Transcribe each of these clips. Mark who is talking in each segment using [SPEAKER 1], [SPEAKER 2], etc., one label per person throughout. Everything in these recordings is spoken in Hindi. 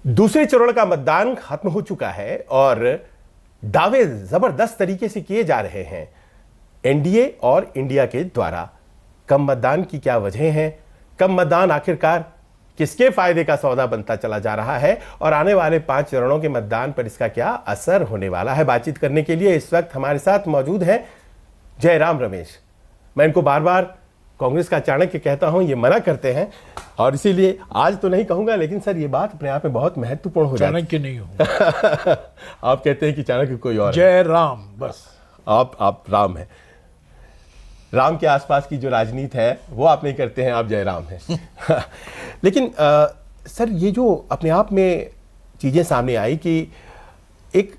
[SPEAKER 1] दूसरे चरण का मतदान खत्म हो चुका है और दावे जबरदस्त तरीके से किए जा रहे हैं एनडीए और इंडिया के द्वारा। कम मतदान की क्या वजह है, कम मतदान आखिरकार किसके फायदे का सौदा बनता चला जा रहा है और आने वाले 5 चरणों के मतदान पर इसका क्या असर होने वाला है, बातचीत करने के लिए इस वक्त हमारे साथ मौजूद हैं जयराम रमेश। मैं इनको बार बार कांग्रेस का चाणक्य कहता हूं, ये मना करते हैं और इसीलिए आज तो नहीं कहूंगा, लेकिन सर ये बात अपने आप में बहुत महत्वपूर्ण हो जाती है।
[SPEAKER 2] चाणक्य नहीं हूं
[SPEAKER 1] आप कहते हैं कि चाणक्य कोई और
[SPEAKER 2] जय राम, बस
[SPEAKER 1] आप राम हैं। राम के आसपास की जो राजनीति है वो आप नहीं करते हैं, आप जयराम हैं। लेकिन सर ये जो अपने आप में चीजें सामने आई कि एक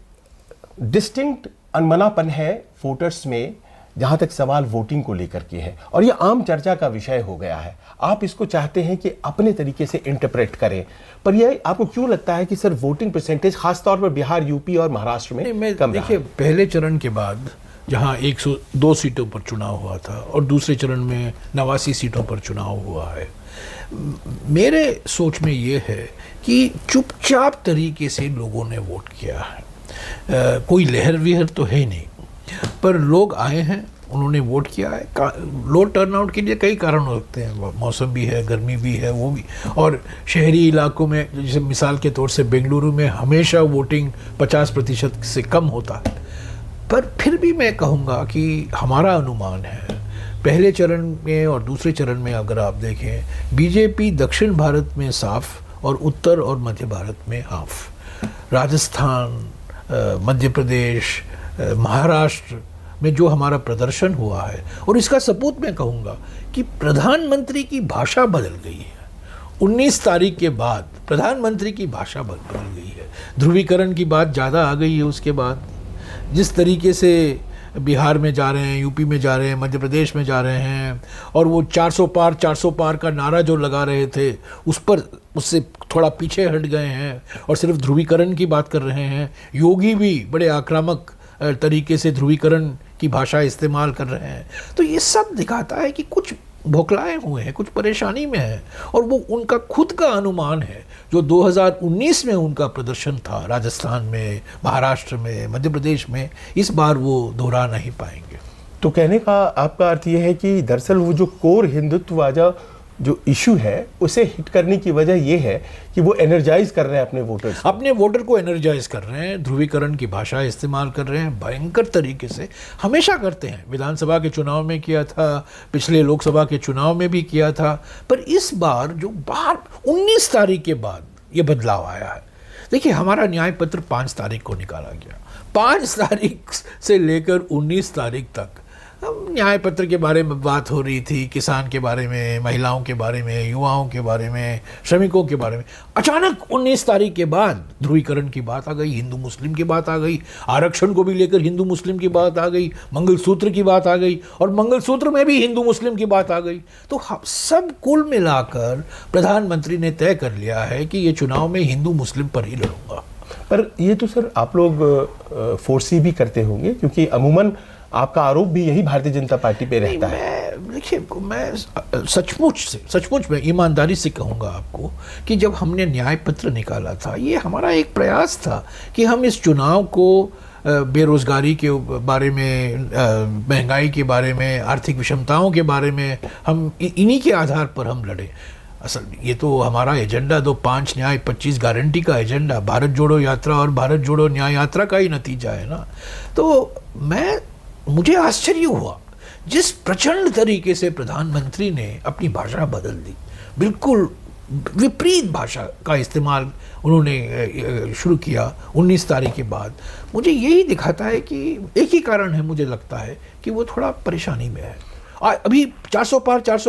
[SPEAKER 1] डिस्टिंक्ट अनमनापन है वोटर्स में जहां तक सवाल वोटिंग को लेकर के है और ये आम चर्चा का विषय हो गया है। आप इसको चाहते हैं कि अपने तरीके से इंटरप्रेट करें, पर ये आपको क्यों लगता है कि सर वोटिंग परसेंटेज खासतौर पर बिहार, यूपी और महाराष्ट्र में कम रहा?
[SPEAKER 2] देखिए, पहले चरण के बाद जहां 102 सीटों पर चुनाव हुआ था और दूसरे चरण में 89 सीटों पर चुनाव हुआ है, मेरे सोच में ये है कि चुपचाप तरीके से लोगों ने वोट किया है। कोई लहर विहर तो है नहीं, पर लोग आए हैं, उन्होंने वोट किया है। लो टर्नआउट के लिए कई कारण हो सकते हैं, मौसम भी है, गर्मी भी है, वो भी, और शहरी इलाकों में जैसे मिसाल के तौर से बेंगलुरु में हमेशा वोटिंग 50% से कम होता है। पर फिर भी मैं कहूँगा कि हमारा अनुमान है पहले चरण में और दूसरे चरण में अगर आप देखें, बीजेपी दक्षिण भारत में साफ और उत्तर और मध्य भारत में हाफ। राजस्थान, मध्य प्रदेश, महाराष्ट्र में जो हमारा प्रदर्शन हुआ है, और इसका सबूत मैं कहूँगा कि प्रधानमंत्री की भाषा बदल गई है। 19 तारीख के बाद प्रधानमंत्री की भाषा बदल गई है। ध्रुवीकरण की बात ज़्यादा आ गई है। उसके बाद जिस तरीके से बिहार में जा रहे हैं, यूपी में जा रहे हैं, मध्य प्रदेश में जा रहे हैं, और वो 400 पार का नारा जो लगा रहे थे उससे थोड़ा पीछे हट गए हैं और सिर्फ ध्रुवीकरण की बात कर रहे हैं। योगी भी बड़े आक्रामक तरीके से ध्रुवीकरण की भाषा इस्तेमाल कर रहे हैं। तो ये सब दिखाता है कि कुछ बौखलाए हुए हैं, कुछ परेशानी में है, और वो उनका खुद का अनुमान है जो 2019 में उनका प्रदर्शन था राजस्थान में, महाराष्ट्र में, मध्य प्रदेश में, इस बार वो दोहरा नहीं पाएंगे।
[SPEAKER 1] तो कहने का आपका अर्थ ये है कि दरअसल वो जो कोर हिंदुत्ववादी जो इशू है उसे हिट करने की वजह यह है कि वो एनर्जाइज कर रहे हैं अपने
[SPEAKER 2] वोटर को एनर्जाइज कर रहे हैं, ध्रुवीकरण की भाषा इस्तेमाल कर रहे हैं भयंकर तरीके से। हमेशा करते हैं, विधानसभा के चुनाव में किया था, पिछले लोकसभा के चुनाव में भी किया था, पर इस बार जो 19 तारीख के बाद ये बदलाव आया है। देखिए, हमारा न्याय पत्र 5 तारीख को निकाला गया। 5 तारीख से लेकर 19 तारीख तक न्याय पत्र के बारे में बात हो रही थी, किसान के बारे में, महिलाओं के बारे में, युवाओं के बारे में, श्रमिकों के बारे में। अचानक 19 तारीख के बाद ध्रुवीकरण की बात आ गई, हिंदू मुस्लिम की बात आ गई, आरक्षण को भी लेकर हिंदू मुस्लिम की बात आ गई, मंगलसूत्र की बात आ गई, और मंगलसूत्र में भी हिंदू मुस्लिम की बात आ गई। तो सब कुल मिलाकर प्रधानमंत्री ने तय कर लिया है कि ये चुनाव में हिंदू मुस्लिम पर ही लड़ूंगा।
[SPEAKER 1] पर ये तो सर आप लोग फोर्सी भी करते होंगे, क्योंकि अमूमन आपका आरोप भी यही भारतीय जनता पार्टी पे रहता है।
[SPEAKER 2] देखिए, मैं सचमुच में ईमानदारी से कहूँगा आपको कि जब हमने न्याय पत्र निकाला था, ये हमारा एक प्रयास था कि हम इस चुनाव को बेरोजगारी के बारे में, महंगाई के बारे में, आर्थिक विषमताओं के बारे में, हम इन्हीं के आधार पर हम लड़े। असल ये तो हमारा एजेंडा 5 न्याय 25 गारंटी का एजेंडा, भारत जोड़ो यात्रा और भारत जोड़ो न्याय यात्रा का ही नतीजा है ना। तो मुझे आश्चर्य हुआ जिस प्रचंड तरीके से प्रधानमंत्री ने अपनी भाषा बदल दी, बिल्कुल विपरीत भाषा का इस्तेमाल उन्होंने शुरू किया 19 तारीख के बाद। मुझे यही दिखाता है कि एक ही कारण है, मुझे लगता है कि वो थोड़ा परेशानी में है। अभी 400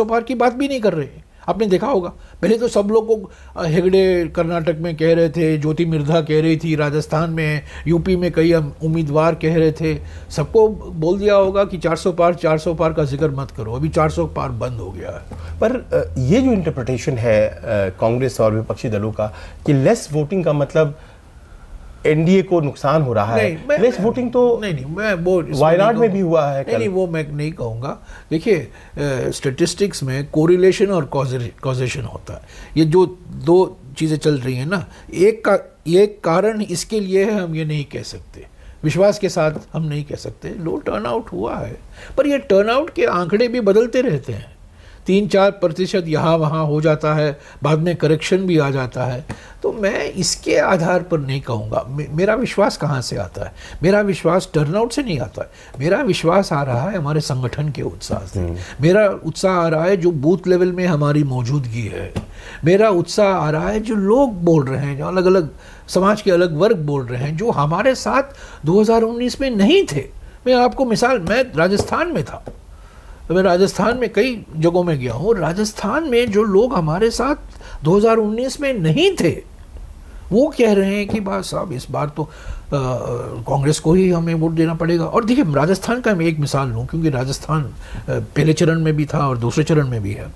[SPEAKER 2] पार की बात भी नहीं कर रहे। आपने देखा होगा, पहले तो सब लोग को हेगड़े कर्नाटक में कह रहे थे, ज्योति मिर्धा कह रही थी राजस्थान में, यूपी में कई उम्मीदवार कह रहे थे, सबको बोल दिया होगा कि 400 पार का जिक्र मत करो। अभी 400 पार बंद हो गया है।
[SPEAKER 1] पर ये जो इंटरप्रिटेशन है कांग्रेस और विपक्षी दलों का कि लेस वोटिंग का मतलब एनडीए को नुकसान हो रहा है, लेस वोटिंग तो
[SPEAKER 2] नहीं, मैं वो
[SPEAKER 1] वायनाड में भी हुआ है।
[SPEAKER 2] नहीं, वो मैं नहीं कहूँगा। देखिए, स्टैटिस्टिक्स में कोरिलेशन और कॉजेशन होता है। ये जो चीज़ें चल रही हैं ना, एक कारण इसके लिए है, हम ये नहीं कह सकते, विश्वास के साथ हम नहीं कह सकते। लो टर्नआउट हुआ है, पर ये टर्नआउट के आंकड़े भी बदलते रहते हैं, 3-4% यहाँ वहाँ हो जाता है, बाद में करेक्शन भी आ जाता है। तो मैं इसके आधार पर नहीं कहूँगा। मेरा विश्वास कहाँ से आता है? मेरा विश्वास टर्नआउट से नहीं आता है, मेरा विश्वास आ रहा है हमारे संगठन के उत्साह से, मेरा उत्साह आ रहा है जो बूथ लेवल में हमारी मौजूदगी है, मेरा उत्साह आ रहा है जो लोग बोल रहे हैं, जो अलग अलग समाज के अलग वर्ग बोल रहे हैं, जो हमारे साथ 2019 में नहीं थे। मैं आपको मिसाल, मैं राजस्थान में था, मैं राजस्थान में कई जगहों में गया हूँ। राजस्थान में जो लोग हमारे साथ 2019 में नहीं थे, वो कह रहे हैं कि बस साहब इस बार तो कांग्रेस को ही हमें वोट देना पड़ेगा। और देखिए, राजस्थान का मैं एक मिसाल लूँ, क्योंकि राजस्थान पहले चरण में भी था और दूसरे चरण में भी है।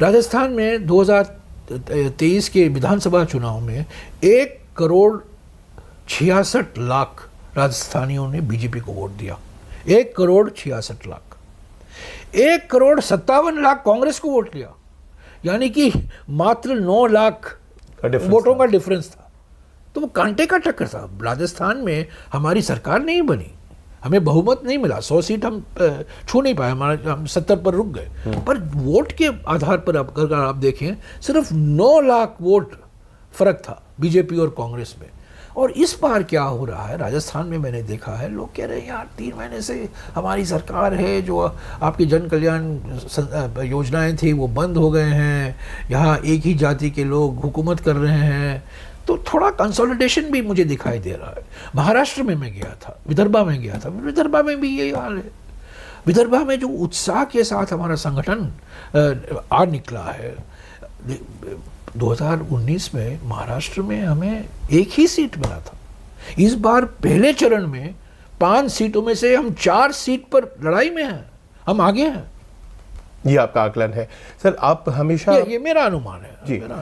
[SPEAKER 2] राजस्थान में 2023 के विधानसभा चुनाव में 1,66,00,000 राजस्थानियों ने बीजेपी को वोट दिया। 1,66,00,000। 1,57,00,000 कांग्रेस को वोट दिया, यानी कि मात्र 9 लाख वोटों का डिफरेंस था। तो वो कांटे का टक्कर था। राजस्थान में हमारी सरकार नहीं बनी, हमें बहुमत नहीं मिला, 100 सीट हम छू नहीं पाए, हम 70 पर रुक गए। पर वोट के आधार पर अगर आप देखें, सिर्फ 9 लाख वोट फर्क था बीजेपी और कांग्रेस में। और इस बार क्या हो रहा है राजस्थान में, मैंने देखा है, लोग कह रहे हैं यार 3 महीने से हमारी सरकार है, जो आपकी जन कल्याण योजनाएं थी वो बंद हो गए हैं, यहाँ एक ही जाति के लोग हुकूमत कर रहे हैं। तो थोड़ा कंसोलिडेशन भी मुझे दिखाई दे रहा है। महाराष्ट्र में मैं गया था, विदर्भा में गया था, विदर्भा में भी यही हाल है। विदर्भा में जो उत्साह के साथ हमारा संगठन आ निकला है, 2019 में महाराष्ट्र में हमें 1 ही सीट मिला था। इस बार पहले चरण में 5 सीटों में से हम 4 सीट पर लड़ाई में हैं, हम आगे हैं।
[SPEAKER 1] ये आपका आकलन है सर। आप हमेशा,
[SPEAKER 2] ये मेरा अनुमान है
[SPEAKER 1] जी।
[SPEAKER 2] मेरा